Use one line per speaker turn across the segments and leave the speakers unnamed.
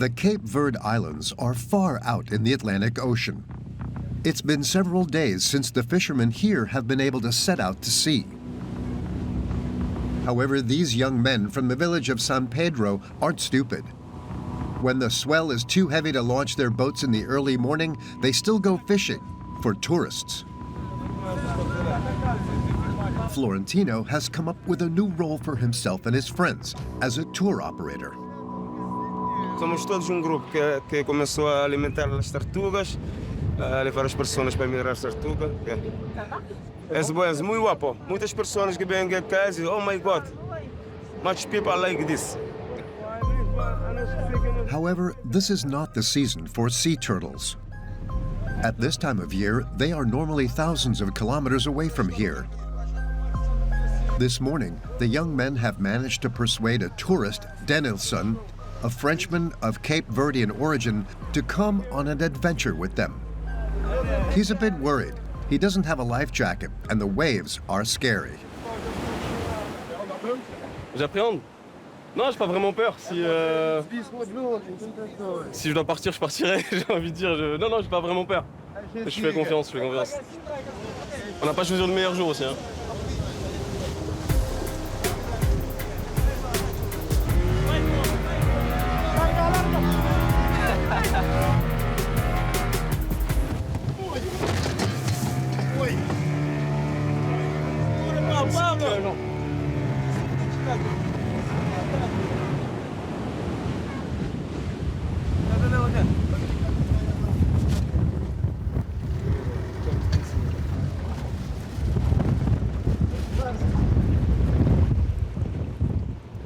The Cape Verde Islands are far out in the Atlantic Ocean. It's been several days since the fishermen here have been able to set out to sea. However, these young men from the village of San Pedro aren't stupid. When the swell is too heavy to launch their boats in the early morning, they still go fishing for tourists. Florentino has come up with a new role for himself and his friends as a tour operator.
Somos todos grupo que começou a alimentar as tartarugas, a levar as pessoas para mirar as tartarugas. É muito guapo. Muitas pessoas que vêm aqui e dizem, oh my God, much people like this.
However, this is not the season for sea turtles. At this time of year, they are normally thousands of kilometers away from here. This morning, the young men have managed to persuade a tourist, Desalination, a Frenchman of Cape Verdean origin, to come on an adventure with them. He's a bit worried. He doesn't have a life jacket, and the waves are scary.
J'appréhende. Non, j'ai pas vraiment peur. Si je dois partir, je partirai. J'ai envie de dire. Non, j'ai pas vraiment peur. Je fais confiance, On n'a pas choisi le meilleur jour aussi. Hein.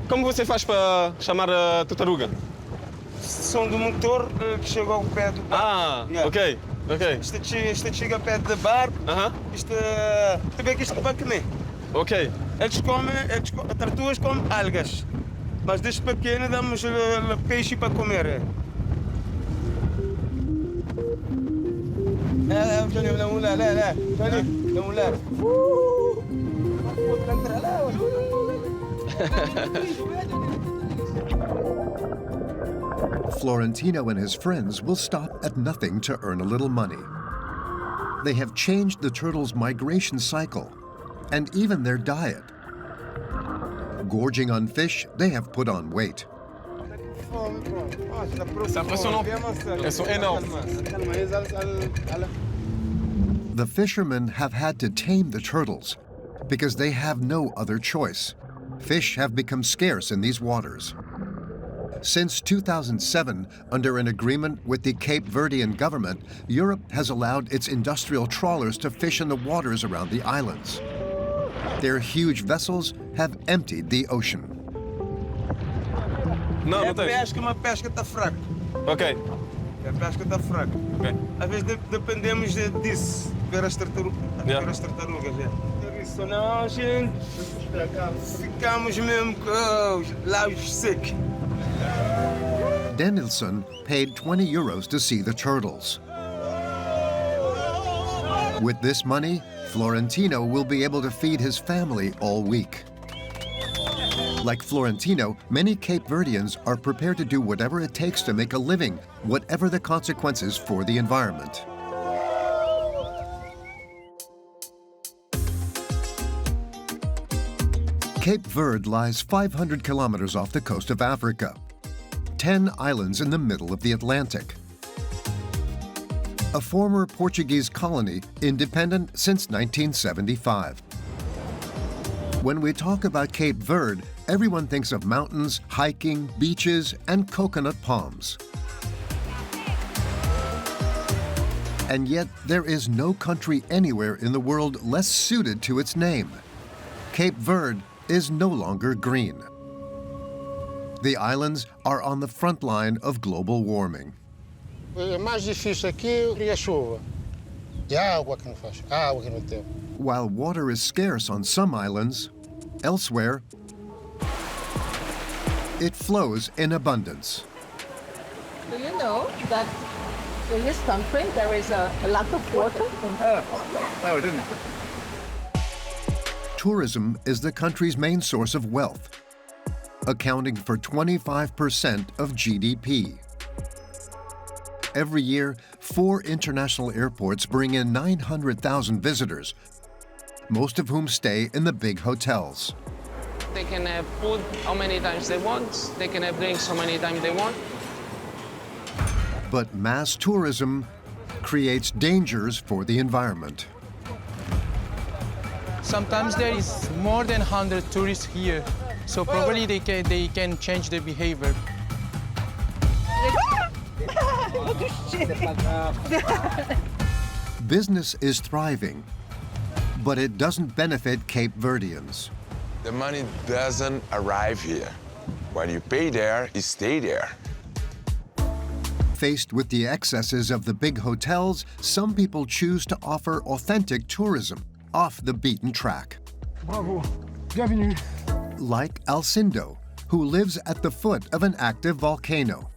Como você faz para chamar a tartaruga?
Som do motor que chega ao pé do barco.
Ah, yeah. Ok.
Isto chega perto do barco. Isto também que isto vai comer.
Ok.
Eles comem, tartarugas comem algas. Mas desde pequeno damos peixe para comer.
Florentino and his friends will stop at nothing to earn a little money. They have changed the turtles' migration cycle and even their diet. Gorging on fish, they have put on weight.
C'est impressionnant. Elles sont énormes.
The fishermen have had to tame the turtles because they have no other choice. Fish have become scarce in these waters. Since 2007, under an agreement with the Cape Verdean government, Europe has allowed its industrial trawlers to fish in the waters around the islands. Their huge vessels have emptied the ocean.
Não,
É
não tem.
pesca, mas a pesca está fraca.
Ok.
A pesca está fraca.
Ok.
Às vezes dependemos disso, ver as tartarugas.
Yeah.
Ver as tartarugas, senão, gente, ficamos mesmo com os lábios secos.
Desalination paid 20 euros to see the turtles. With this money, Florentino will be able to feed his family all week. Like Florentino, many Cape Verdeans are prepared to do whatever it takes to make a living, whatever the consequences for the environment. Cape Verde lies 500 kilometers off the coast of Africa, 10 islands in the middle of the Atlantic. A former Portuguese colony, independent since 1975. When we talk about Cape Verde, everyone thinks of mountains, hiking, beaches, and coconut palms. And yet, there is no country anywhere in the world less suited to its name. Cape Verde is no longer green. The islands are on the front line of global warming.
O mais difícil aqui é a chuva. E a água que não faz, a água que não tem.
While water is scarce on some islands, elsewhere, it flows in abundance.
Do you know that in this country there is a lot of water?
No, I didn't.
Tourism is the country's main source of wealth, accounting for 25% of GDP. Every year, 4 international airports bring in 900,000 visitors, most of whom stay in the big hotels.
They can have food how many times they want. They can have drinks how many times they want.
But mass tourism creates dangers for the environment.
Sometimes there is more than 100 tourists here, so probably they can change their behavior.
Business is thriving, but it doesn't benefit Cape Verdeans.
The money doesn't arrive here. When you pay there, you stay there.
Faced with the excesses of the big hotels, some people choose to offer authentic tourism off the beaten track.
Bravo. Bienvenue.
Like Alcindo, who lives at the foot of an active volcano.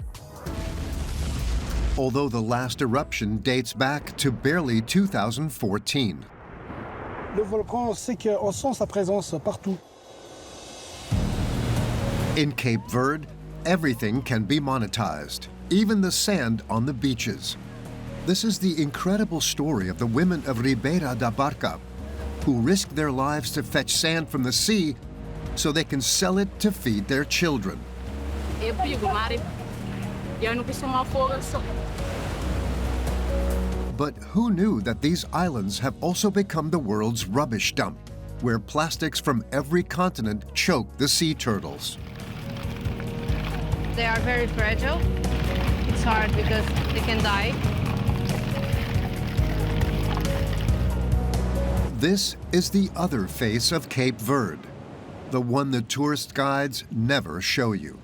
Although the last eruption dates back to barely 2014.
Le volcan, c'est qu'on sent sa présence partout.
In Cape Verde, everything can be monetized, even the sand on the beaches. This is the incredible story of the women of Ribeira da Barca, who risk their lives to fetch sand from the sea so they can sell it to feed their children. But who knew that these islands have also become the world's rubbish dump, where plastics from every continent choke the sea turtles?
They are very fragile. It's hard because they can die.
This is the other face of Cape Verde, the one the tourist guides never show you.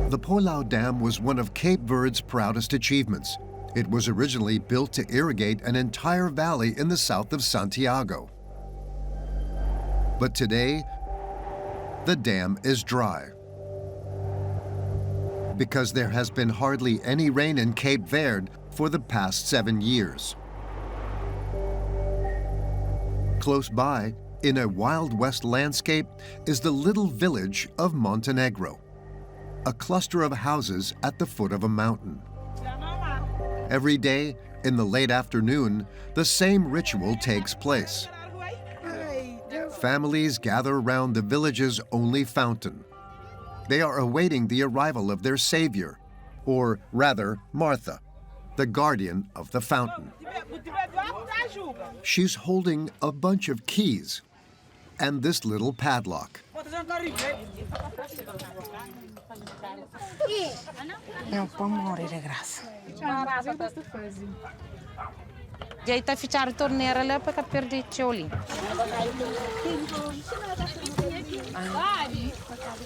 The Polau Dam was one of Cape Verde's proudest achievements. It was originally built to irrigate an entire valley in the south of Santiago. But today, the dam is dry. Because there has been hardly any rain in Cape Verde for the past 7 years. Close by, in a Wild West landscape, is the little village of Montenegro, a cluster of houses at the foot of a mountain. Every day, in the late afternoon, the same ritual takes place. Families gather around the village's only fountain. They are awaiting the arrival of their savior, or rather, Martha, the guardian of the fountain. She's holding a bunch of keys and this little padlock.
Não pode morrer de graça. Já está fechado a torneira lá para perder o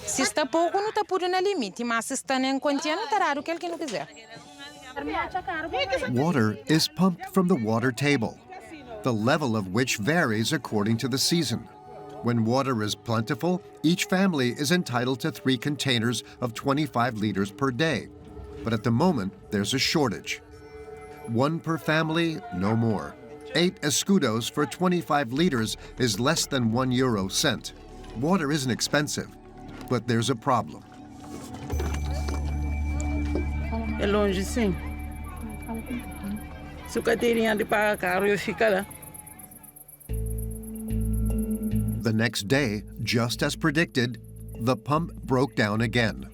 Se está pouco, não está por no limite, mas se está em quantia, não terá o que ele não quiser.
Water is pumped from the water table, the level of which varies according to the season. When water is plentiful, each family is entitled to 3 containers of 25 liters per day. But at the moment, there's a shortage. 1 per family, no more. 8 escudos for 25 liters is less than €1 cent. Water isn't expensive, but there's a problem.
É longe, sim. Se o cadeirinha de pagar caro, eu fico lá.
The next day, just as predicted, the pump broke down again,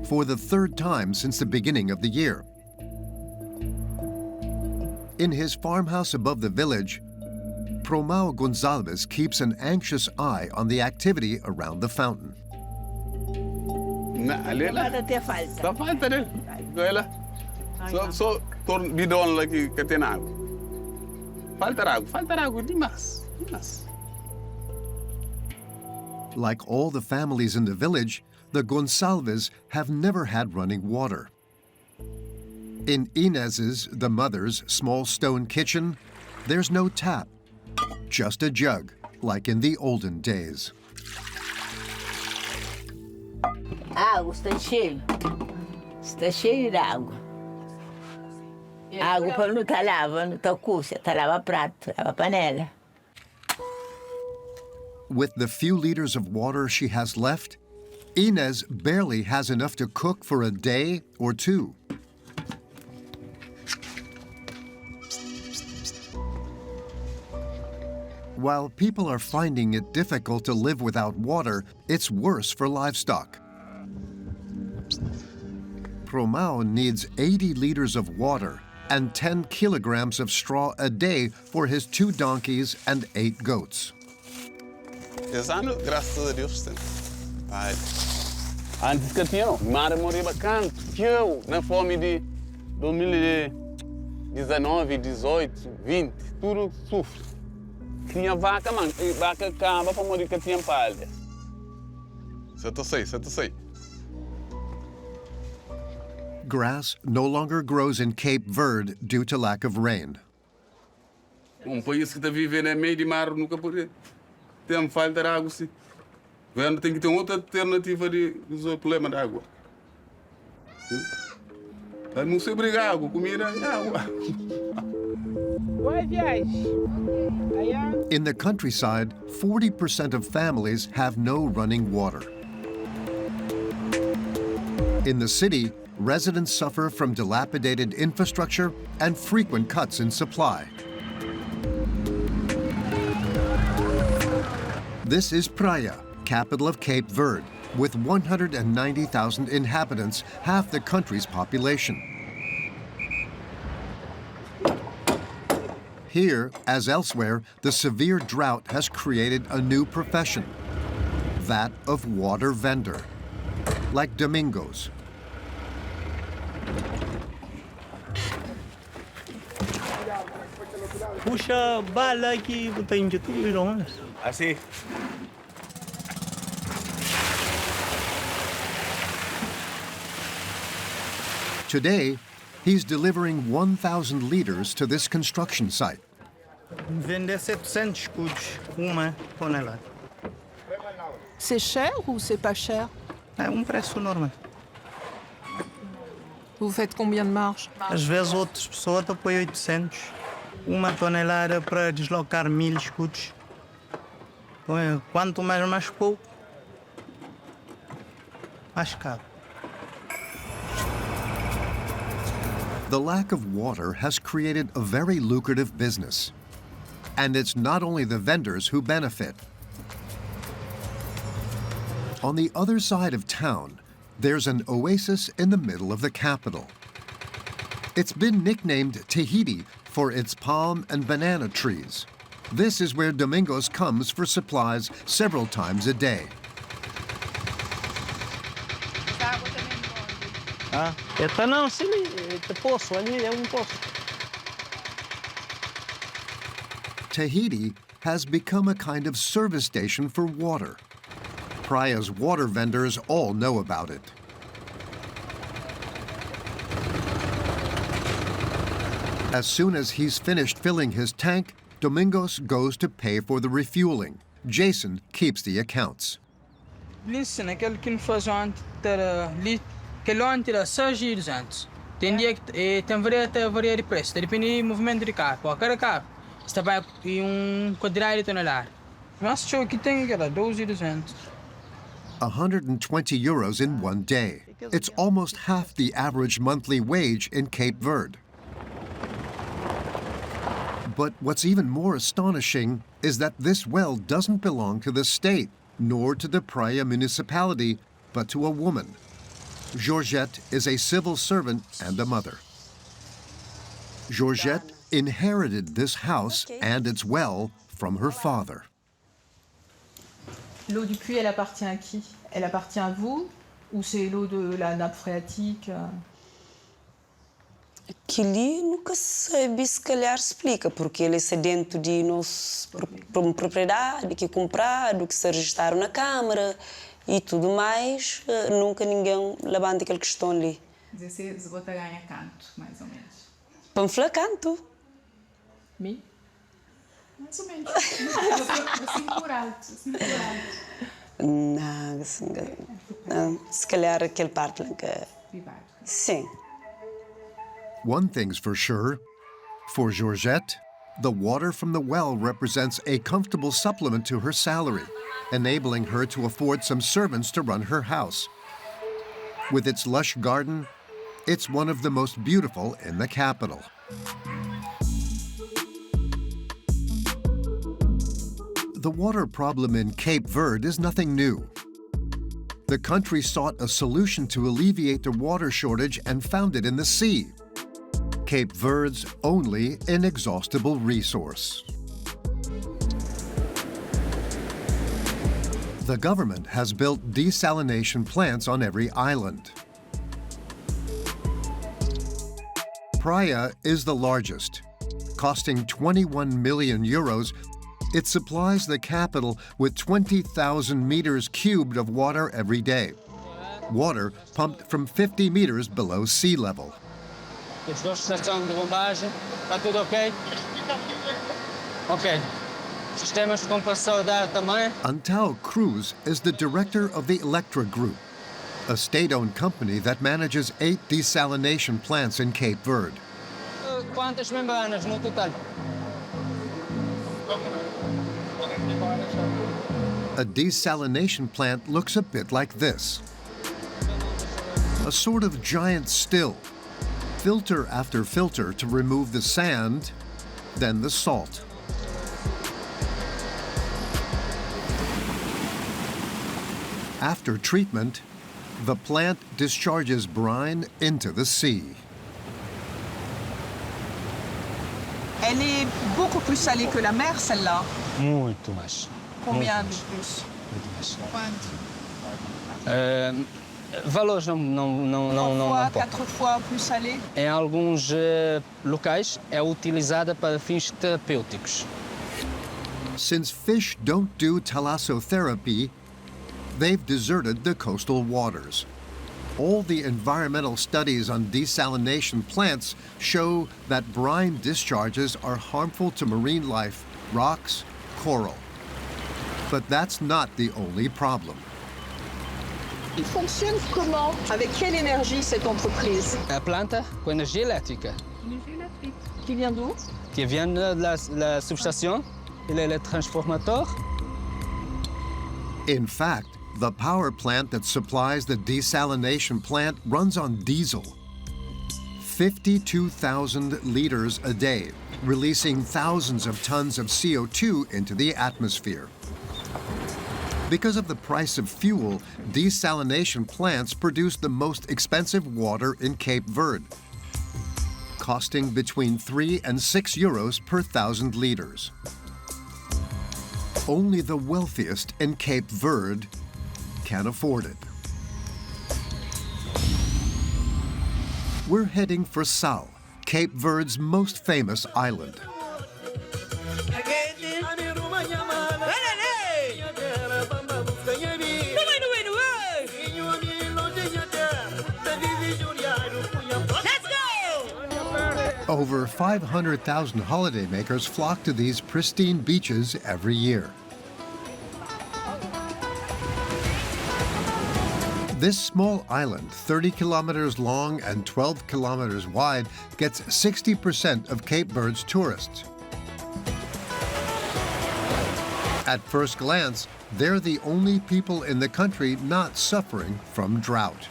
for the 3rd time since the beginning of the year. In his farmhouse above the village, Promao Gonzalez keeps an anxious eye on the activity around the fountain.
Nada te falta. Só falta, né? Olha, só bidão lá que tem água. Falta água demais.
Like all the families in the village, the Gonsalves have never had running water. In Inez's, the mother's, small stone kitchen, there's no tap, just a jug, like in the olden days.
Água está cheio. Está cheio de água. Água para não estar lavando, não está cuxa, está lava prato, lava panela.
With the few liters of water she has left, Inez barely has enough to cook for a day or two. While people are finding it difficult to live without water, it's worse for livestock. Promao needs 80 liters of water and 10 kilograms of straw a day for his 2 donkeys and 8 goats.
Esse ano, graças a Deus, tem. Ai. Antes que tinha, mar morria bacana. Eu, na fome de 2019, 18, 20, tudo sofre. Tinha vaca, mano. E vaca acaba para morrer que tinha palha. Certo sei.
Grass no longer grows in Cape Verde due to lack of rain.
País que está vivendo meio de mar, nunca pode ter falta de água, sim. Tem que ter outra alternativa de resolver o problema da água. Não se brigar água, comida e água.
In the countryside, 40% of families have no running water. In the city, residents suffer from dilapidated infrastructure and frequent cuts in supply. This is Praia, capital of Cape Verde, with 190,000 inhabitants, half the country's population. Here, as elsewhere, the severe drought has created a new profession, that of water vendor, like Domingos.
Puxa bala aqui, tem de tudo, não?
Assim.
Today, he's delivering 1,000 liters to this construction site.
Vender 700 escudos, uma tonelada.
C'est cher ou c'est pas cher?
É preço normal.
Vous faites combien de marge?
Às vezes outras pessoas apoiam 800. Uma tonelada para deslocar 1000 escudos. Quanto mais pouco, mais caro.
The lack of water has created a very lucrative business. And it's not only the vendors who benefit. On the other side of town, there's an oasis in the middle of the capital. It's been nicknamed Tahiti for its palm and banana trees. This is where Domingos comes for supplies several times a day.
Não, sim, poço, ali é poço.
Tahiti has become a kind of service station for water. Praia's water vendors all know about it. As soon as he's finished filling his tank, Domingos goes to pay for the refueling. Jason keeps the accounts.
Listen, aquele que nos faz antes era aquele antes era 6.200. Tem dia que tem varia de preço, depende do movimento de carro. Para cada carro, está vai quadrado tonelada. Mas show que tem que era 12.200.
120 euros in one day. It's almost half the average monthly wage in Cape Verde. But what's even more astonishing is that this well doesn't belong to the state, nor to the Praia municipality, but to a woman. Georgette is a civil servant and a mother. Georgette inherited this house and its well from her father.
L'eau du puits, elle appartient à qui? Elle appartient à vous? Ou c'est l'eau de la nappe phréatique?
Aquilo nunca sei, se calhar explica, porque ele é sedento de nossa propriedade, que é comprado, que se registraram na Câmara e tudo mais, nunca ninguém levanta aquela questão ali.
Você esgota ganha canto, mais ou menos?
Panfla canto.
Mi? Mais ou menos. Assim por alto,
Não, se calhar aquele parte lá que... Sim.
One thing's for sure, for Georgette, the water from the well represents a comfortable supplement to her salary, enabling her to afford some servants to run her house. With its lush garden, it's one of the most beautiful in the capital. The water problem in Cape Verde is nothing new. The country sought a solution to alleviate the water shortage and found it in the sea, Cape Verde's only inexhaustible resource. The government has built desalination plants on every island. Praia is the largest. Costing 21 million euros, it supplies the capital with 20,000 meters cubed of water every day. Water pumped from 50 meters below sea level. Antao Cruz is the director of the Electra Group, a state-owned company that manages 8 desalination plants in Cape Verde.
Quantas membranas no total?
A desalination plant looks a bit like this. A sort of giant still. Filter after filter to remove the sand, then the salt. After treatment, the plant discharges brine into the sea.
Elle est beaucoup plus salée que la mer, celle-là.
Muito mais.
Combien de plus?
Valores não.
4 fois plus salée?
Em alguns locais é utilizada para fins terapêuticos.
Since fish don't do thalassotherapy, they've deserted the coastal waters. All the environmental studies on desalination plants show that brine discharges are harmful to marine life, rocks, coral. But that's not the only problem.
Il fonctionne comment? Avec quelle énergie cette entreprise?
A planta com energia elétrica.
Énergie électrique. Qui vient d'où?
Que vient da subestação, ele é transformador.
In fact, the power plant that supplies the desalination plant runs on diesel. 52,000 liters a day, releasing thousands of tons of CO2 into the atmosphere. Because of the price of fuel, desalination plants produce the most expensive water in Cape Verde, costing between 3 and 6 euros per 1,000 liters. Only the wealthiest in Cape Verde can afford it. We're heading for Sal, Cape Verde's most famous island. Over 500,000 holidaymakers flock to these pristine beaches every year. This small island, 30 kilometers long and 12 kilometers wide, gets 60% of Cape Verde's tourists. At first glance, they're the only people in the country not suffering from drought.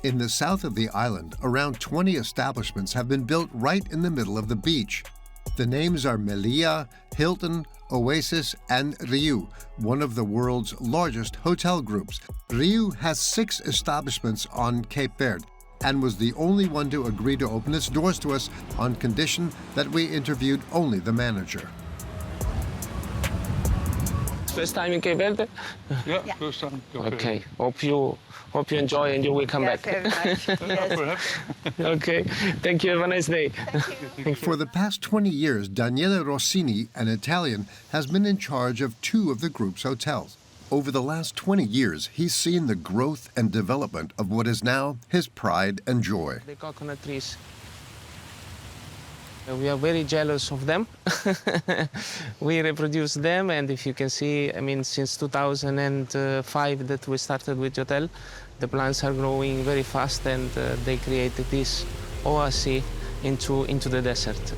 In the south of the island, around 20 establishments have been built right in the middle of the beach. The names are Melia, Hilton, Oasis, and Riu, one of the world's largest hotel groups. Riu has 6 establishments on Cape Verde and was the only one to agree to open its doors to us on condition that we interviewed only the manager.
First time in Cape Verde?
Yeah, first time.
Okay. Hope you enjoy and you will come back.
Very much. Yes.
Okay. Thank you. Have a nice day.
For the past 20 years, Daniele Rossini, an Italian, has been in charge of 2 of the group's hotels. Over the last 20 years, he's seen the growth and development of what is now his pride and joy.
The coconut trees. We are very jealous of them. We reproduce them, and if you can see, I mean, since 2005 that we started with hotel, the plants are growing very fast, and they created this oasis into the desert.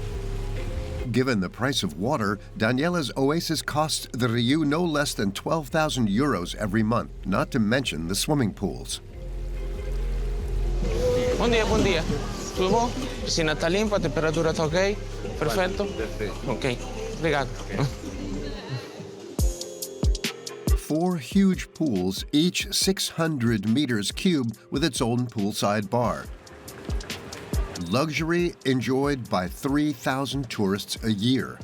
Given the price of water, Daniela's oasis costs the Riu no less than 12,000 euros every month, not to mention the swimming pools.
Bom dia. Tudo bom? Piscina está limpa, a temperatura está ok? Perfeito? Ok, obrigado.
4 huge pools, each 600 meters cubed with its own poolside bar. Luxury enjoyed by 3,000 tourists a year,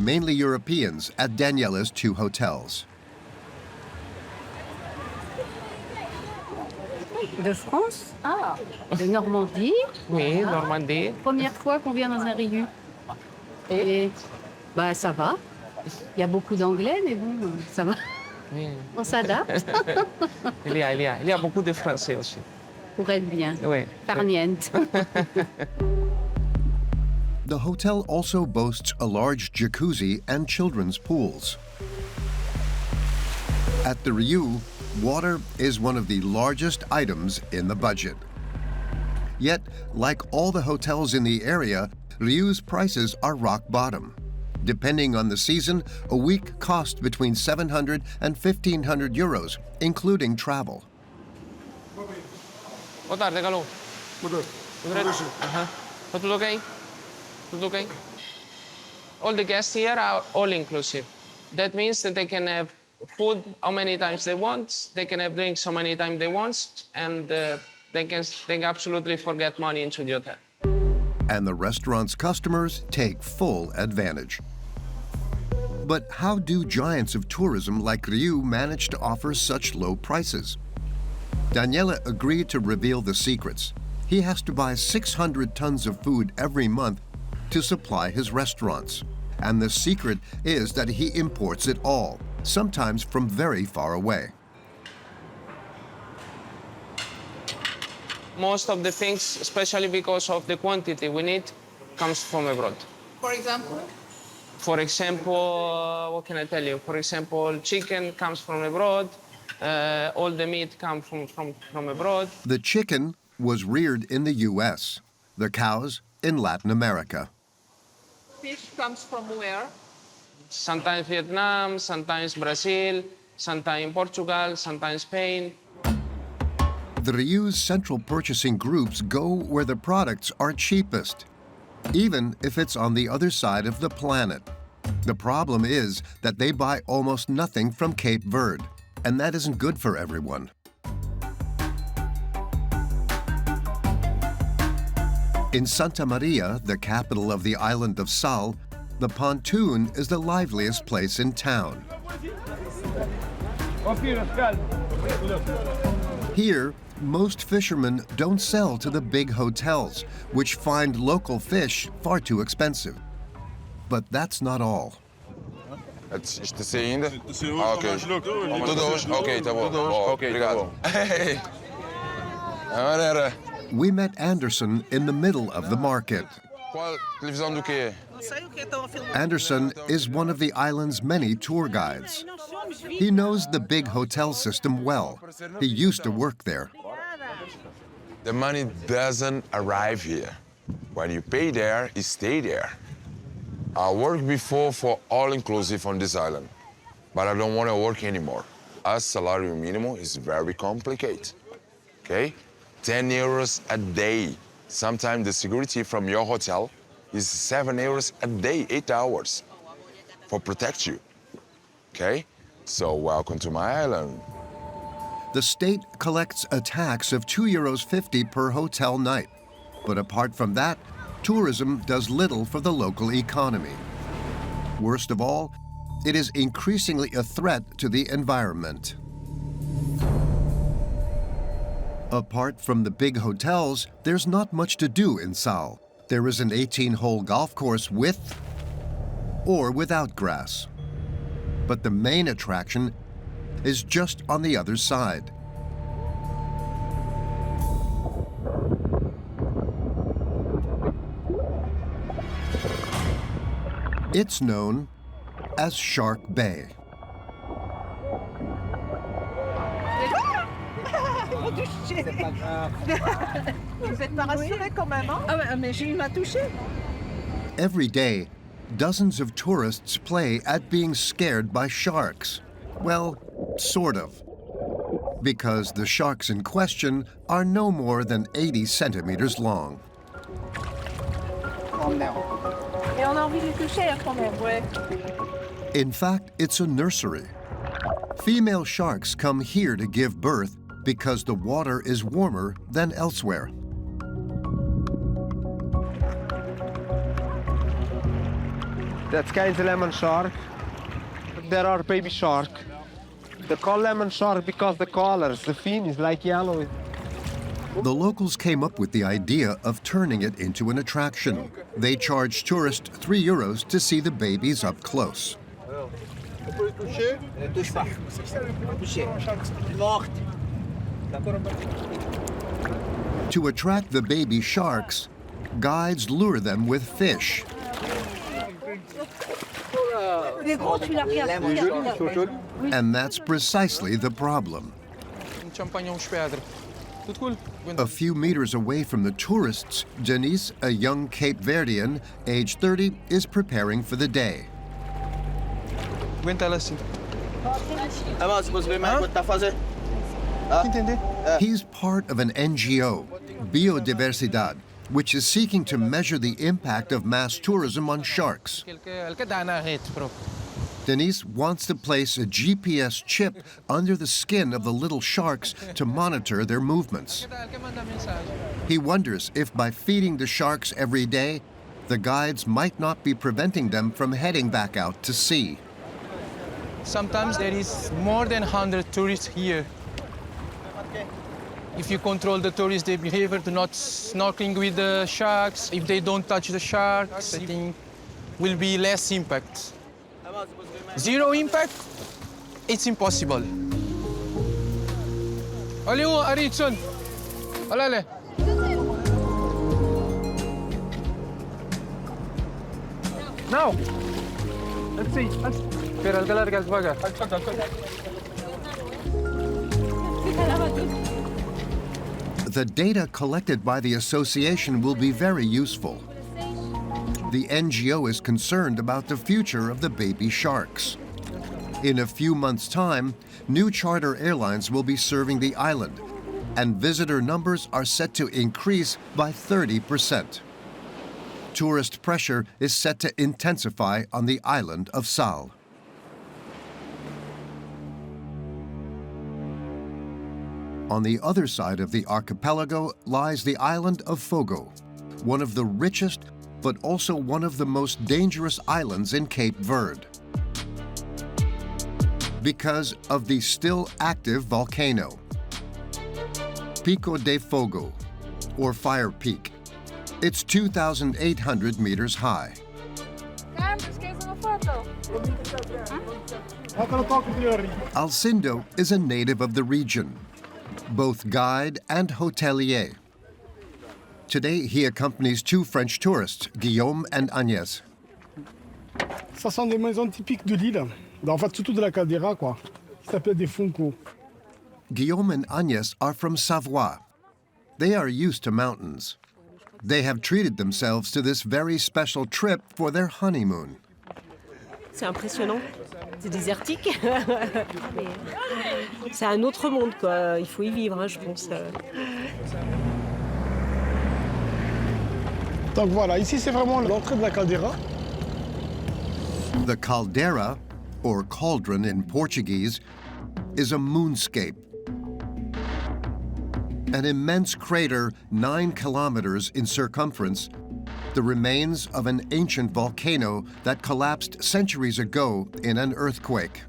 mainly Europeans at Daniela's 2 hotels.
De France? Ah, de Normandie?
Oui, Normandie.
Première fois qu'on vient dans un Riu. Et bah ça va. Il y a beaucoup d'anglais, mais bon, ça va.
Oui.
On s'adapte.
Il y a beaucoup de Français aussi.
Pour être bien.
Oui.
Farniente.
The hotel also boasts a large jacuzzi and children's pools. At the Riu, water is one of the largest items in the budget. Yet, like all the hotels in the area, Riu's prices are rock bottom. Depending on the season, a week costs between 700 and 1,500 euros, including travel.
Boa tarde, Calou. Boa tarde. Tá tudo ok? Tudo ok? All the guests here are all inclusive. That means that they can have food how many times they want, they can have drinks how many times they want, and they can absolutely forget money into the hotel.
And the restaurant's customers take full advantage. But how do giants of tourism like Riu manage to offer such low prices? Daniela agreed to reveal the secrets. He has to buy 600 tons of food every month to supply his restaurants. And the secret is that he imports it all, sometimes from very far away.
Most of the things, especially because of the quantity we need, comes from abroad.
For example?
For example, what can I tell you? For example, chicken comes from abroad. All the meat comes from abroad.
The chicken was reared in the U.S., the cows in Latin America.
Fish comes from where?
Sometimes Vietnam, sometimes Brazil, sometimes Portugal, sometimes Spain.
The Riu's central purchasing groups go where the products are cheapest, even if it's on the other side of the planet. The problem is that they buy almost nothing from Cape Verde, and that isn't good for everyone. In Santa Maria, the capital of the island of Sal, the pontoon is the liveliest place in town. Here, most fishermen don't sell to the big hotels, which find local fish far too expensive. But that's not all.
Está saindo? Ok. Tudo hoje? Ok, tá bom. Ok, obrigado. Agora era.
We met Anderson in the middle of the market.
Qual televisão do quê?
Anderson is one of the island's many tour guides. He knows the big hotel system well. He used to work there.
The money doesn't arrive here. When you pay there, you stay there. I worked before for all-inclusive on this island, but I don't want to work anymore. Our salary minimum is very complicated, okay? 10 euros a day. Sometimes the security from your hotel is 7 euros a day, 8 hours, for protect you, okay? So welcome to my island.
The state collects a tax of €2.50 per hotel night. But apart from that, tourism does little for the local economy. Worst of all, it is increasingly a threat to the environment. Apart from the big hotels, there's not much to do in Sal. There is an 18-hole golf course with or without grass. But the main attraction is just on the other side. It's known as Shark Bay.
touché. Vous êtes pas rassuré quand même, hein? Ah mais Gilles m'a touché.
Every day, dozens of tourists play at being scared by sharks. Well, sort of. Because the sharks in question are no more than 80 centimeters long.
Et on a envie de les toucher quand même, ouais.
In fact, it's a nursery. Female sharks come here to give birth because the water is warmer than elsewhere.
That guy is a lemon shark. There are baby shark. They call lemon shark because the colors, the fin is like yellow.
The locals came up with the idea of turning it into an attraction. They charge tourists €3 to see the babies up close. To attract the baby sharks, guides lure them with fish. And that's precisely the problem. A few meters away from the tourists, Denise, a young Cape Verdean, age 30, is preparing for the day. He's part of an NGO, Biodiversidad, which is seeking to measure the impact of mass tourism on sharks. Denise wants to place a GPS chip under the skin of the little sharks to monitor their movements. He wonders if by feeding the sharks every day, the guides might not be preventing them from heading back out to sea.
Sometimes there is more than 100 tourists here. If you control the tourists' their behavior to not snorkeling with the sharks, if they don't touch the sharks, I think will be less impact. Zero impact, it's impossible. Allez, Aritson. Allez. Now. Let's see.
The data collected by the association will be very useful. The NGO is concerned about the future of the baby sharks. In a few months' time, new charter airlines will be serving the island, and visitor numbers are set to increase by 30%. Tourist pressure is set to intensify on the island of Sal. On the other side of the archipelago lies the island of Fogo, one of the richest but also one of the most dangerous islands in Cape Verde. Because of the still active volcano, Pico de Fogo, or Fire Peak. It's 2,800 meters high. Alcindo is a native of the region, both guide and hotelier. Today, he accompanies two French tourists, Guillaume and Agnès.
Ça sont des maisons typiques de l'île. En fait, surtout de la caldeira, quoi. Qui s'appellent des funko.
Guillaume and Agnès are from Savoie. They are used to mountains. They have treated themselves to this very special trip for their honeymoon.
C'est impressionnant. C'est désertique. C'est un autre monde, quoi. Il faut y vivre, hein, je pense.
Donc voilà, ici c'est vraiment l'entrée de la caldeira.
The caldera, or cauldron in Portuguese, is a moonscape. An immense crater 9 kilometers in circumference, the remains of an ancient volcano that collapsed centuries ago in an earthquake.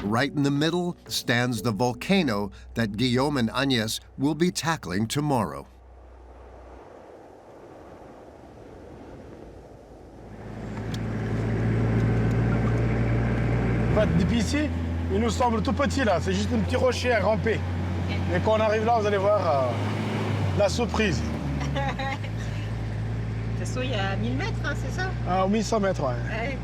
Right in the middle stands the volcano that Guillaume and Agnès will be tackling tomorrow.
Depuis ici, il nous semble tout petit là, c'est juste un petit rocher à ramper. Mais quand on arrive là, vous allez voir la surprise.
De toute façon, il y a 1000 mètres, hein, c'est ça?
Ah, 1100 mètres, ouais.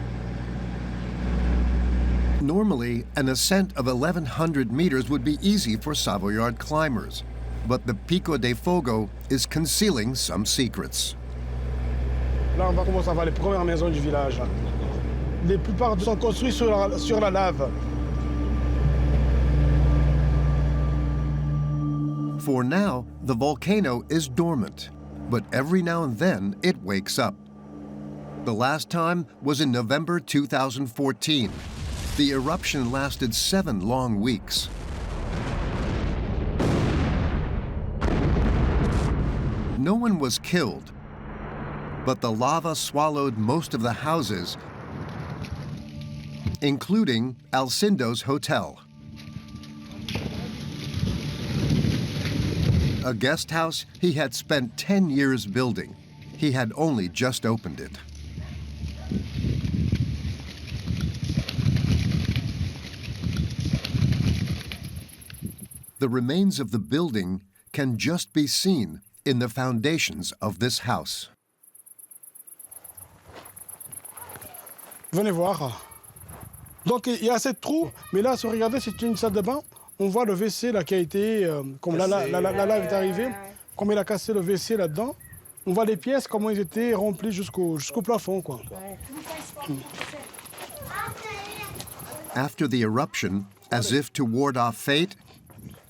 Normally, an ascent of 1,100 meters would be easy for Savoyard climbers, but the Pico de Fogo is concealing some secrets.
Là, on va commencer à voir les premières maisons du village. La plupart sont construits sur la lave.
For now, the volcano is dormant, but every now and then it wakes up. The last time was in November 2014. The eruption lasted 7 long weeks. No one was killed, but the lava swallowed most of the houses, including Alcindo's hotel. A guest house he had spent 10 years building. He had only just opened it. The remains of the building can just be seen in the foundations of this house.
Venez voir. Donc il y a 7 trous, mais là, si vous regardez, c'est une salle de bain. On voit le WC là qui a été, comme la lave est arrivée, comme il a cassé le WC là-dedans. On voit les pièces, comment ils étaient remplis jusqu'au plafond, quoi.
After the eruption, as if to ward off fate,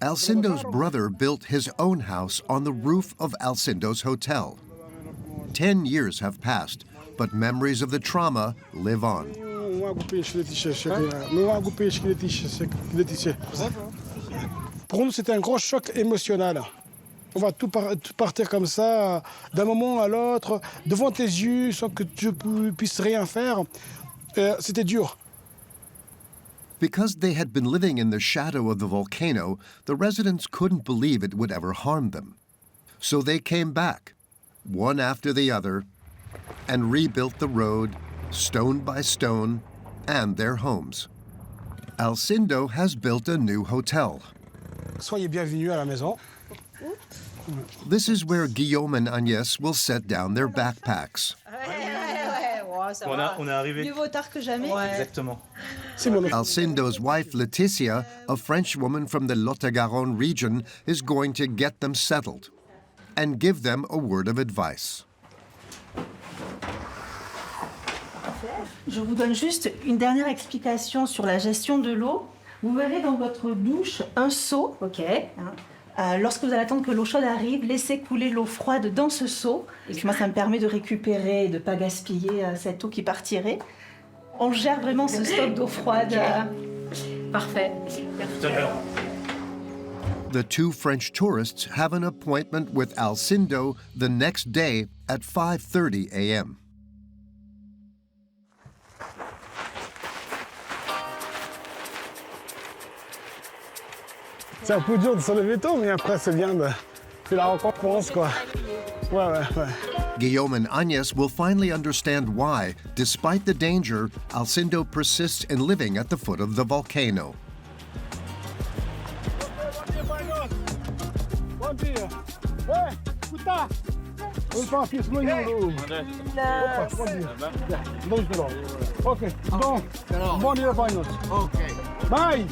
Alcindo's brother built his own house on the roof of Alcindo's hotel. 10 years have passed, but memories of the trauma live on.
Pour nous, c'était un gros choc émotionnel. On va tout partir comme ça, d'un moment à l'autre, devant tes yeux, sans que tu puisses rien faire. C'était dur.
Because they had been living in the shadow of the volcano, the residents couldn't believe it would ever harm them. So they came back, one after the other, and rebuilt the road, stone by stone, and their homes. Alcindo has built a new hotel.
Soyez bienvenus à la maison.
This is where Guillaume and Agnès will set down their backpacks.
On est arrivé.
Mieux vaut tard que jamais.
Exactement.
Alcindo's wife, Laetitia, a French woman from the Lot-et-Garonne region, is going to get them settled and give them a word of advice.
Je vous donne juste une dernière explication sur la gestion de l'eau. Vous verrez dans votre douche un seau. Lorsque vous allez attendre que l'eau chaude arrive, laissez couler l'eau froide dans ce seau. Et puis moi, ça me permet de récupérer et de ne pas gaspiller cette eau qui partirait. On gère vraiment ce stock d'eau froide. Parfait.
The two French tourists have an appointment with Alcindo the next day at 5:30 a.m.
C'est un peu dur de se lever tôt, mais après, c'est bien de la récompense, quoi. Ouais.
Guillaume and Agnès will finally understand why, despite the danger, Alcindo persists in living at the foot of the volcano.
Bom dia. Escuta. Eu faço aqui, senão eu... Opa, bom dia. Ok, então, bom dia para nós. Ok. Vai!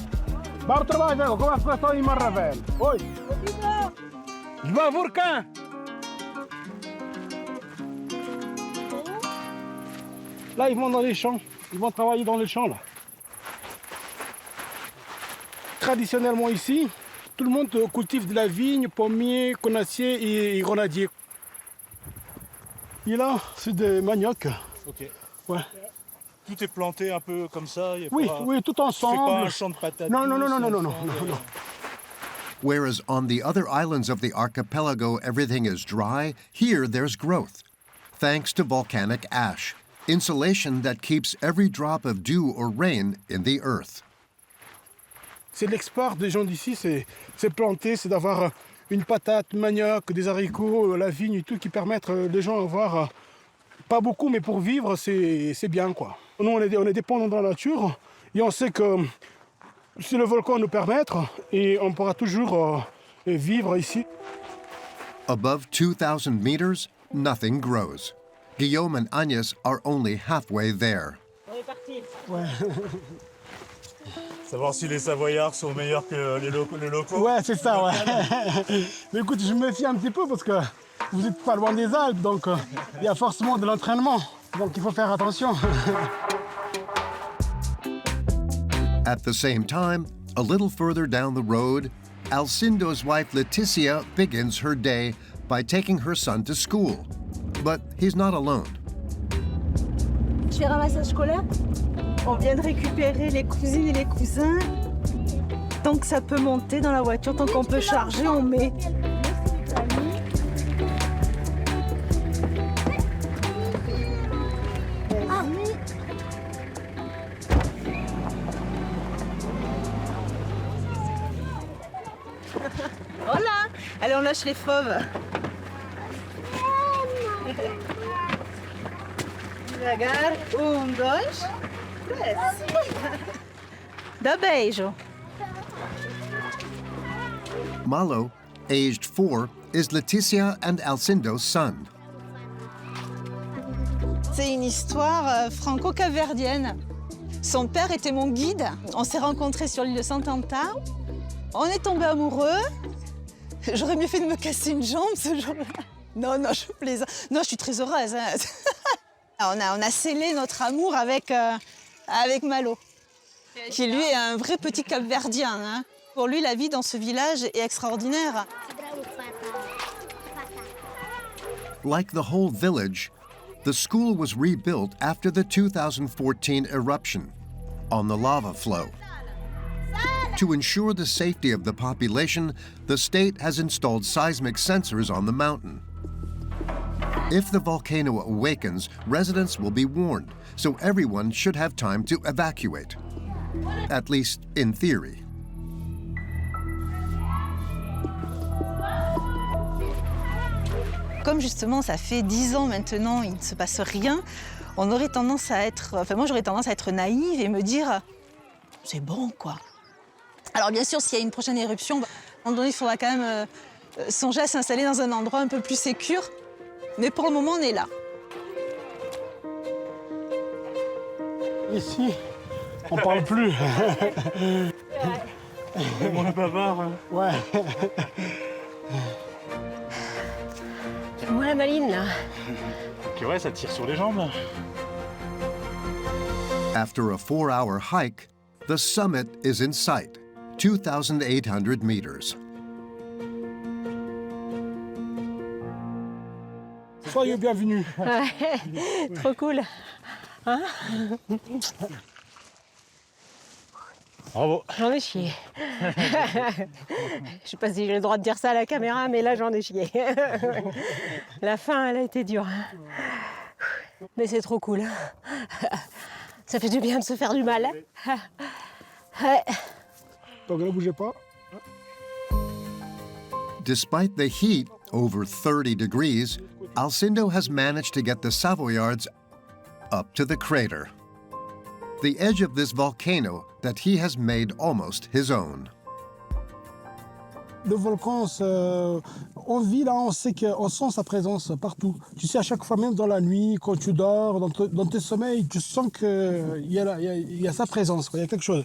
Bora trabalhar, velho. Como é que você em Marravel? Oi. Je vais voir quand? Là, ils vont dans les champs. Ils vont travailler dans les champs, là. Traditionnellement ici, tout le monde cultive de la vigne, pommier, conacier et grenadier. Et là, c'est des maniocs.
Ok.
Ouais.
Tout est planté un peu comme ça.
Oui, tout ensemble.
Tu fais pas un champ de patates.
Non.
Whereas on the other islands of the archipelago everything is dry, here there's growth, thanks to volcanic ash, insulation that keeps every drop of dew or rain in the earth.
C'est l'export des gens d'ici, c'est planter, c'est d'avoir une patate, manioc, des haricots, la vigne et tout qui permettent les gens d'avoir, pas beaucoup, mais pour vivre, c'est bien, quoi. Nous, on est dépendants de la nature et on sait que si le volcan nous permet, et on pourra toujours vivre ici.
Above 2,000 meters, nothing grows. Guillaume and Agnès are only halfway there.
On est parti.
Ouais.
Savoir si les Savoyards sont meilleurs que les locaux.
Ouais, c'est ça, ouais. Mais écoute, je me fie un petit peu parce que vous n'êtes pas loin des Alpes, donc il y a forcément de l'entraînement. Donc il faut faire attention.
At the same time, a little further down the road, Alcindo's wife Leticia begins her day by taking her son to school. But he's not alone.
Je fais ramassage scolaire. On vient de récupérer les cousines et les cousins. Tant que ça peut monter dans la voiture, tant qu'on peut charger, on met. Voilà. Allez, on lâche les fauves. Devagar. 1, 2, 3. Dá beijo.
Malo, aged 4, is Leticia and Alcindo's son.
C'est une histoire franco-capverdienne. Son père était mon guide. On s'est rencontrés sur l'île de Sant'Anta. On est tombés amoureux. J'aurais mieux fait de me casser une jambe ce jour-là. Non, je plaisante. Non, je suis très heureuse. Hein. On a scellé notre amour avec Malo, qui lui est un vrai petit Cap-Verdien. Hein. Pour lui, la vie dans ce village est extraordinaire.
Like the whole village, the school was rebuilt after the 2014 eruption on the lava flow. To ensure the safety of the population, the state has installed seismic sensors on the mountain. If the volcano awakens, residents will be warned, so everyone should have time to evacuate. At least in theory.
Comme justement ça fait 10 ans maintenant, il ne se passe rien, on aurait tendance à être, moi j'aurais tendance à être naïve et me dire c'est bon quoi. Alors bien sûr s'il y a une prochaine éruption, à un moment donné il faudra quand même songer à s'installer dans un endroit un peu plus sécure, mais pour le moment on est là.
Ici, on parle plus.
On n'a pas marre. Hein.
Ouais.
Moi la maline là.
Ok, ouais, ça tire sur les jambes là.
After a 4-hour hike, the summit is in sight, 2,800 meters.
Soyez bienvenus.
Ouais, trop cool. Hein?
Bravo.
J'en ai chié. Je sais pas si j'ai le droit de dire ça à la caméra, mais là j'en ai chié. La fin, elle a été dure. Mais c'est trop cool. Ça fait du bien de se faire du mal. Ouais.
Donc ne bougez pas.
Despite the heat, over 30 degrees, Alcindo has managed to get the Savoyards up to the crater, the edge of this volcano that he has made almost his own.
Le volcan, on vit là, on sent sa présence partout. Tu sais, à chaque fois, même dans la nuit, quand tu dors, dans tes sommeils, tu sens qu'il y a sa présence, il y a quelque chose.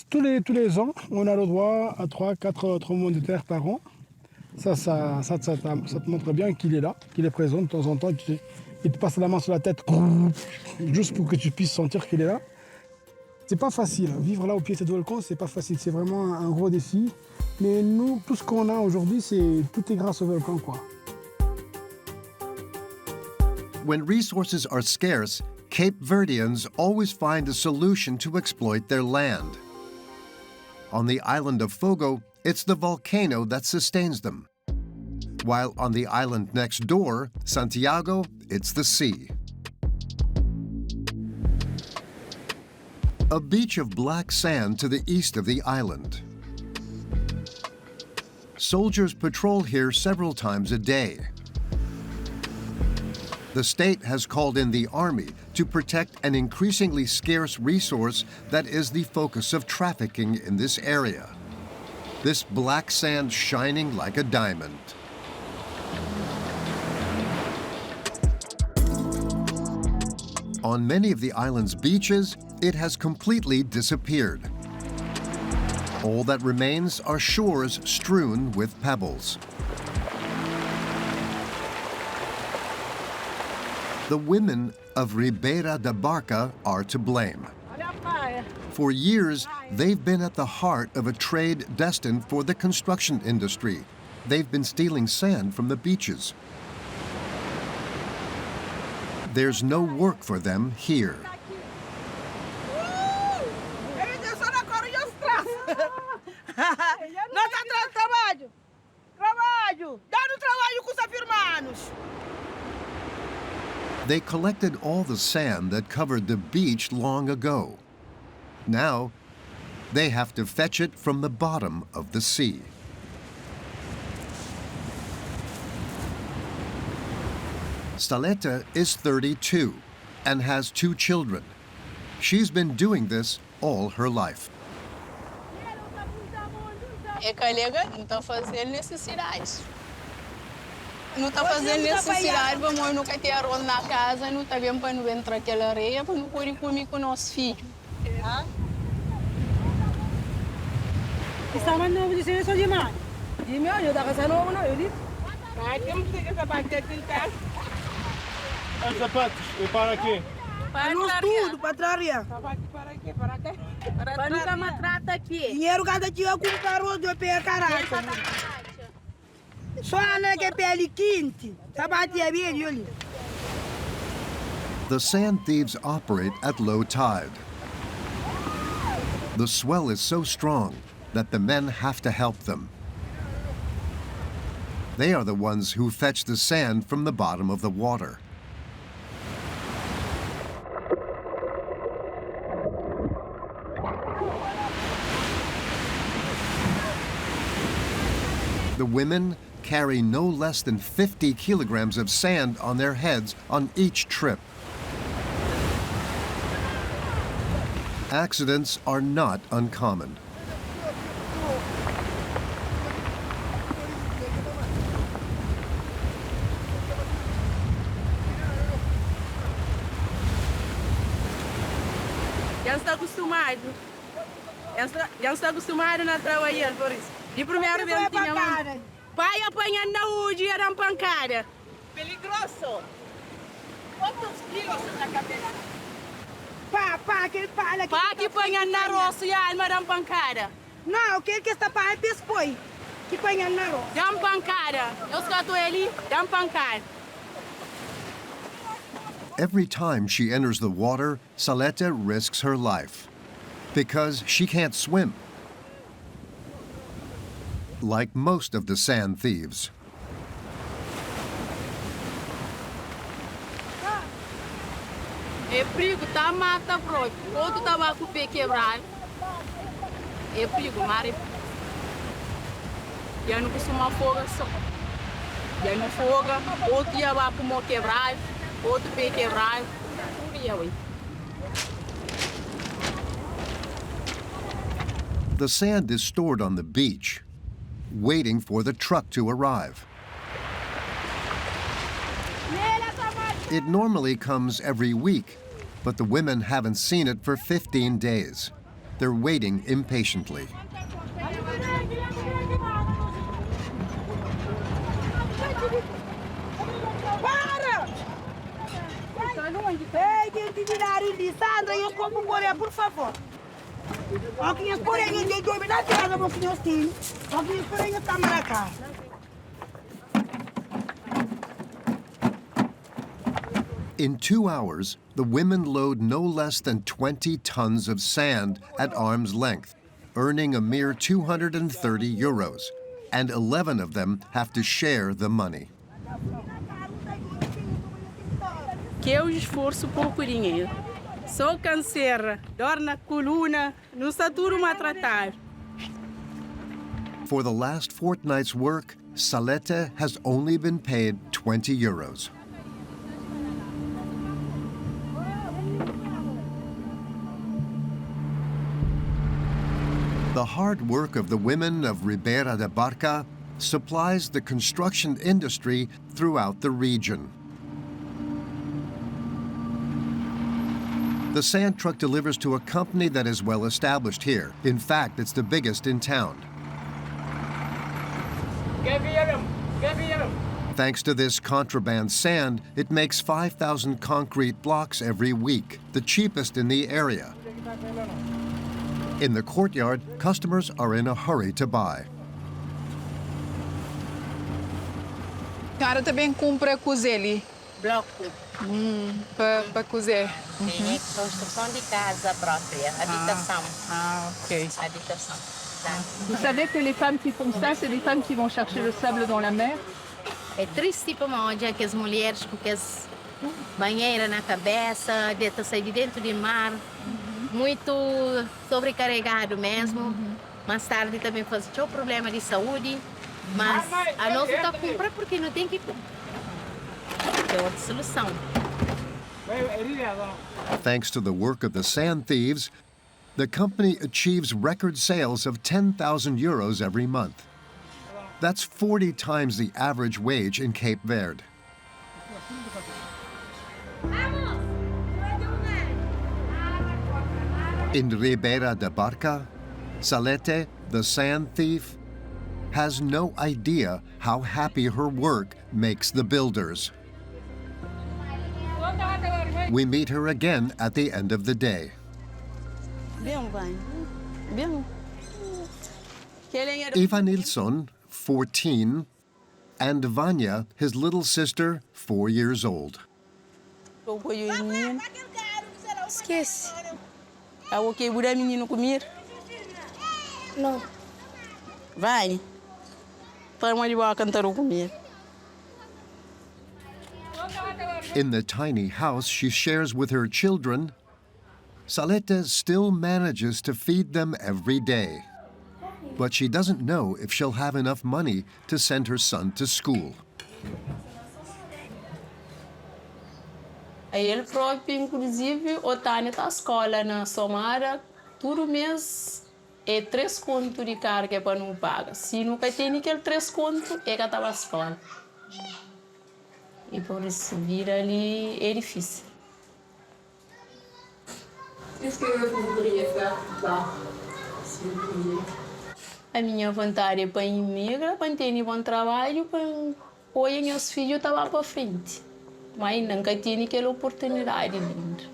Tous les ans, on a le droit à 3-4 tremblements de terre par an. Ça te montre bien qu'il est là, qu'il est présent de temps en temps. Il te passe la main sur la tête, juste pour que tu puisses sentir qu'il est là. C'est pas facile. Vivre là au pied de ce volcan, c'est pas facile. C'est vraiment un gros défi. Mais nous, tout ce qu'on a aujourd'hui, tout est grâce au volcan, quoi.
When resources are scarce, Cape Verdeans always find a solution to exploit their land. On the island of Fogo, it's the volcano that sustains them. While on the island next door, Santiago, it's the sea. A beach of black sand to the east of the island. Soldiers patrol here several times a day. The state has called in the army to protect an increasingly scarce resource that is the focus of trafficking in this area. This black sand shining like a diamond. On many of the island's beaches, it has completely disappeared. All that remains are shores strewn with pebbles. The women of Ribeira da Barca are to blame. For years, they've been at the heart of a trade destined for the construction industry. They've been stealing sand from the beaches. There's no work for them here. They collected all the sand that covered the beach long ago. Now, they have to fetch it from the bottom of the sea. Saleta is 32 and has 2 children. She's been doing this all her life.
É colega, não está fazendo necessidades. Não está fazendo necessidade, vamos nunca ter arroz na casa, não está bem para não entrar aquela areia, para não poder comer com o nosso filho.
Está mandando dizer isso demais. E meu, eu da casa não, eu disse. Vai, temos que ter sapato aqui em casa.
Os sapatos, e para quê?
Para nós tudo, para traria.
Para quê? Para nunca maltrata aqui.
Dinheiro cada dia eu compro arroz, eu pego caraca. Só a que pele quente. Sapato é bem, olha.
The sand thieves operate at low tide. The swell is so strong that the men have to help them. They are the ones who fetch the sand from the bottom of the water. The women carry no less than 50 kilograms of sand on their heads on each trip. Accidents are not uncommon.
Já está acostumado. Já está acostumado a trabalhar, por isso. De primeiro vez tinha pai apanhando na rua e era pancada. Peligroso. Quantos quilos na cabeça? Pá, aquele pá lá que... Pá, que apanhando na roça e a alma era pancada. Não, aquele que está pá é pescoço. Que apanhando na roça. Dá pancada. Eu escuto ele, dá pancada.
Every time she enters the water, Saleta risks her life because she can't swim. Like most of the sand thieves.
É perigo, tá mata próprio. Outro tá com o pé quebrado. É perigo, mar é perigo. Já não costuma folga só. Já não folga, outro já vai com o mão quebrado, outro pé quebrado. Tudo já vai.
The sand is stored on the beach, waiting for the truck to arrive. It normally comes every week, but the women haven't seen it for 15 days. They're waiting impatiently. In 2 hours, the women load no less than 20 tons of sand at arm's length, earning a mere 230 euros, and 11 of them have to share the money.
Que é o esforço pouco dinheiro. Só canseira, dor na coluna, não está tudo maltratado.
For the last fortnight's work, Saleta has only been paid 20 euros. The hard work of the women of Ribeira da Barca supplies the construction industry throughout the region. The sand truck delivers to a company that is well established here. In fact, it's the biggest in town. Thanks to this contraband sand, it makes 5,000 concrete blocks every week, the cheapest in the area. In the courtyard, customers are in a hurry to buy.
Cara também compra cozer ali.
Bloco.
Para cozer.
Tem construção de casa própria, habitação.
Ok.
Habitação.
Vous savez que les femmes qui font ça, c'est les femmes qui vont chercher le sable dans la mer?
É triste tipo onde as mulheres com as banheiras na cabeça, de sair de dentro do mar, muito sobrecarregado mesmo. Mais tarde também faz o problema de saúde, mas a nossa está comprando porque não tem que ter outra solução.
Thanks to the work of the sand thieves, the company achieves record sales of 10,000 euros every month. That's 40 times the average wage in Cape Verde. In Ribeira da Barca, Salete, the sand thief, has no idea how happy her work makes the builders. We meet her again at the end of the day. Eva Nilsson, 14, and Vanya, his little sister, 4 years old.
Esquece. O que o menino comer?
Não.
Vai. Para onde vai cantar o comer?
In the tiny house she shares with her children, Salete still manages to feed them every day. But she doesn't know if she'll have enough money to send her son to school.
Ele próprio, inclusive, o Tânia está à escola na Somara, todo mês é 3 contos de carga para não pagar. Se nunca tem aquele 3 contos, é que estava à escola. E por isso vir ali é difícil. Qu'est-ce que vous voudriez faire plus tard, si vous pouviez? A minha vontade é para imigrar, para ter um bom trabalho, para pôr meus filhos para frente. Mas nunca tive aquela oportunidade de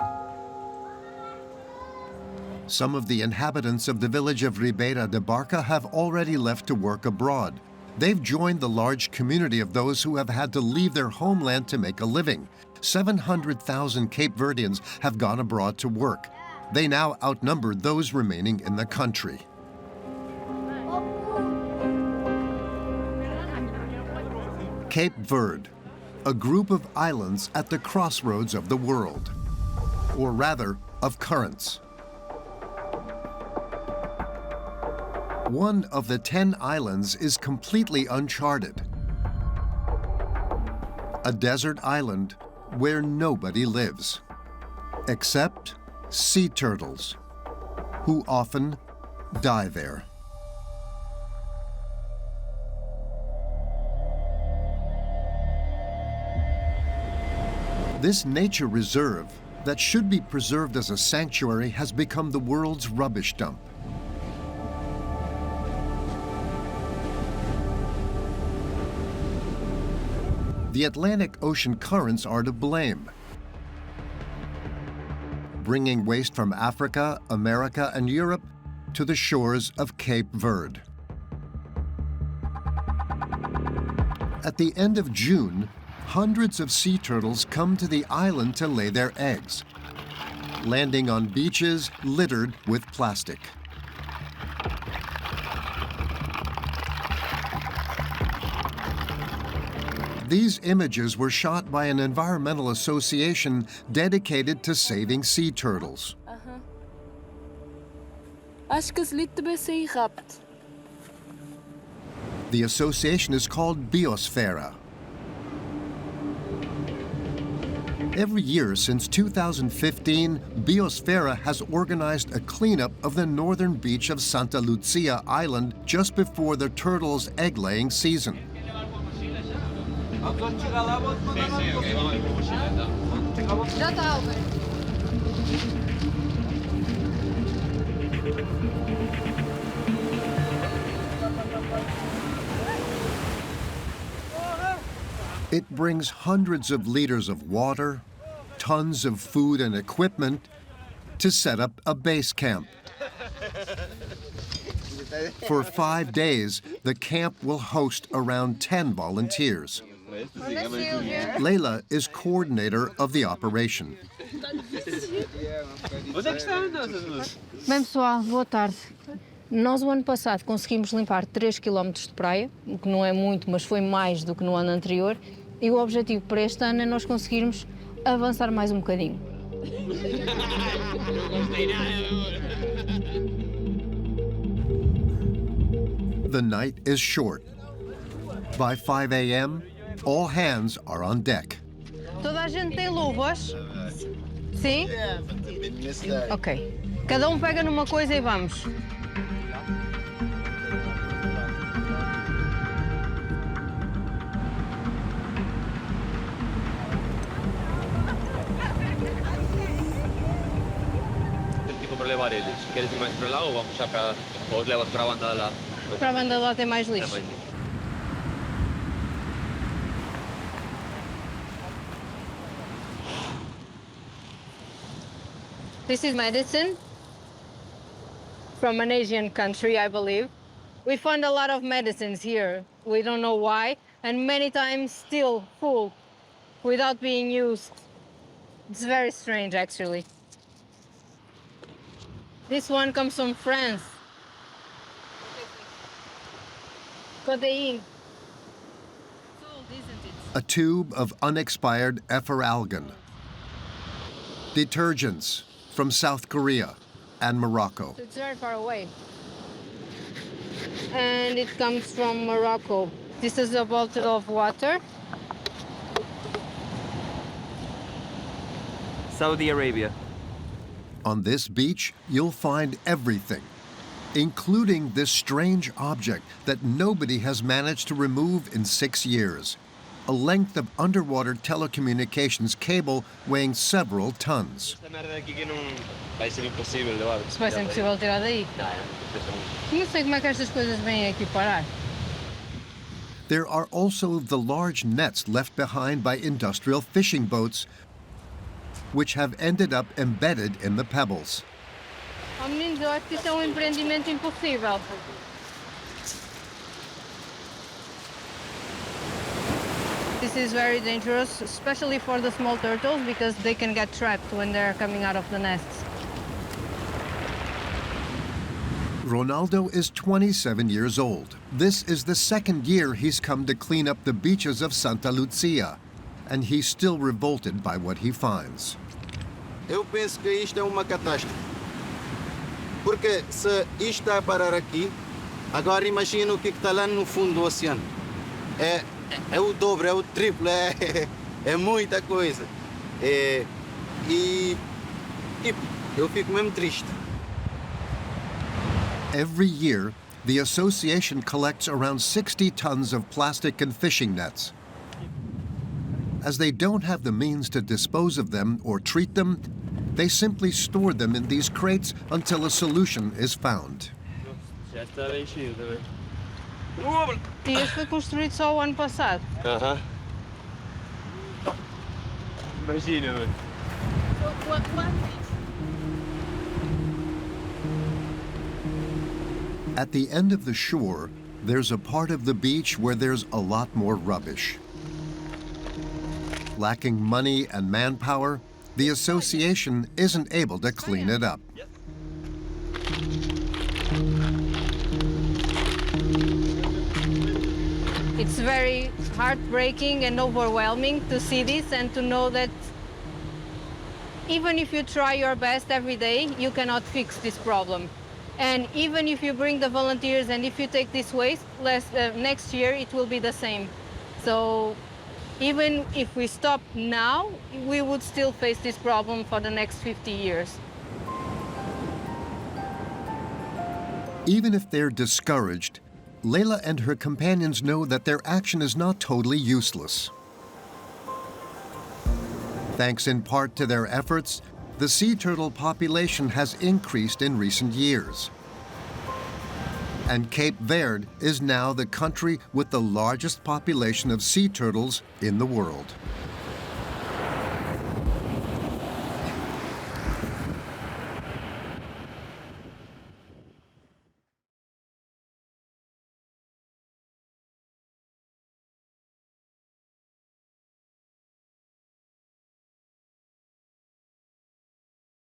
Some of the inhabitants of the village of Ribeira da Barca have already left to work abroad. They've joined the large community of those who have had to leave their homeland to make a living. 700,000 Cape Verdeans have gone abroad to work. They now outnumber those remaining in the country. Cape Verde, a group of islands at the crossroads of the world, or rather, of currents. One of the 10 islands is completely uncharted. A desert island where nobody lives, except sea turtles, who often die there. This nature reserve, that should be preserved as a sanctuary, has become the world's rubbish dump. The Atlantic Ocean currents are to blame, bringing waste from Africa, America, and Europe to the shores of Cape Verde. At the end of June, hundreds of sea turtles come to the island to lay their eggs, landing on beaches littered with plastic. These images were shot by an environmental association dedicated to saving sea turtles.
Acho que esse litro também saí rápido.
The association is called Biosfera. Every year since 2015, Biosfera has organized a cleanup of the northern beach of Santa Lucia Island just before the turtles' egg-laying season.
Já está, Albert.
It brings hundreds of liters of water, tons of food and equipment to set up a base camp. For 5 days, the camp will host around 10 volunteers. Leila is coordinator of the operation.
Bem, pessoal, boa tarde. Nós, o ano passado, conseguimos limpar 3 km de praia, o que não é muito, mas foi mais do que no ano anterior. E o objetivo para este ano é nós conseguirmos avançar mais um bocadinho.
The night is short. By 5 a.m., all hands are on deck.
Toda a gente tem luvas? Sim? Ok. Cada um pega numa coisa e vamos.
Para levar eles. Queres ir mais para lá ou vamos já para... ou levas para a banda lá?
Para a banda lá tem mais lixo. This is medicine from an Asian country, I believe. We find a lot of medicines here. We don't know why, and many times still full without being used. It's very strange, actually. This one comes from France. Codeine.
A tube of unexpired efferalgan. Detergents from South Korea and Morocco.
So it's very far away. And it comes from Morocco. This is a bottle of water.
Saudi Arabia.
On this beach, you'll find everything, including this strange object that nobody has managed to remove in 6 years. A length of underwater telecommunications cable weighing several tons.
Vai ser impossível levar.
Isso vai ser impossível tirar daí. Não sei como é que estas coisas vêm aqui parar.
There are also the large nets left behind by industrial fishing boats, which have ended up embedded in the pebbles.
Oh, meninos, eu acho que isso é empreendimento impossível. This is very dangerous, especially for the small turtles, because they can get trapped when they're coming out of the nests.
Ronaldo is 27 years old. This is the second year he's come to clean up the beaches of Santa Lucia, and he's still revolted by what he finds.
Eu penso que isto é uma catástrofe. Porque se isto está a parar aqui, agora imagina o que está lá no fundo do oceano. É o dobro, é o triplo, é muita coisa. Eu fico mesmo triste.
Every year, the association collects around 60 tons of plastic and fishing nets. As they don't have the means to dispose of them or treat them, they simply store them in these crates until a solution is found.
Já está bem cheio também.
E este foi construído só o ano passado.
Imagina, mano.
At the end of the shore, there's a part of the beach where there's a lot more rubbish. Lacking money and manpower, the association isn't able to clean it up.
It's very heartbreaking and overwhelming to see this and to know that even if you try your best every day, you cannot fix this problem. And even if you bring the volunteers and if you take this waste, next year it will be the same. So even if we stop now, we would still face this problem for the next 50 years.
Even if they're discouraged, Leila and her companions know that their action is not totally useless. Thanks in part to their efforts, the sea turtle population has increased in recent years. And Cape Verde is now the country with the largest population of sea turtles in the world.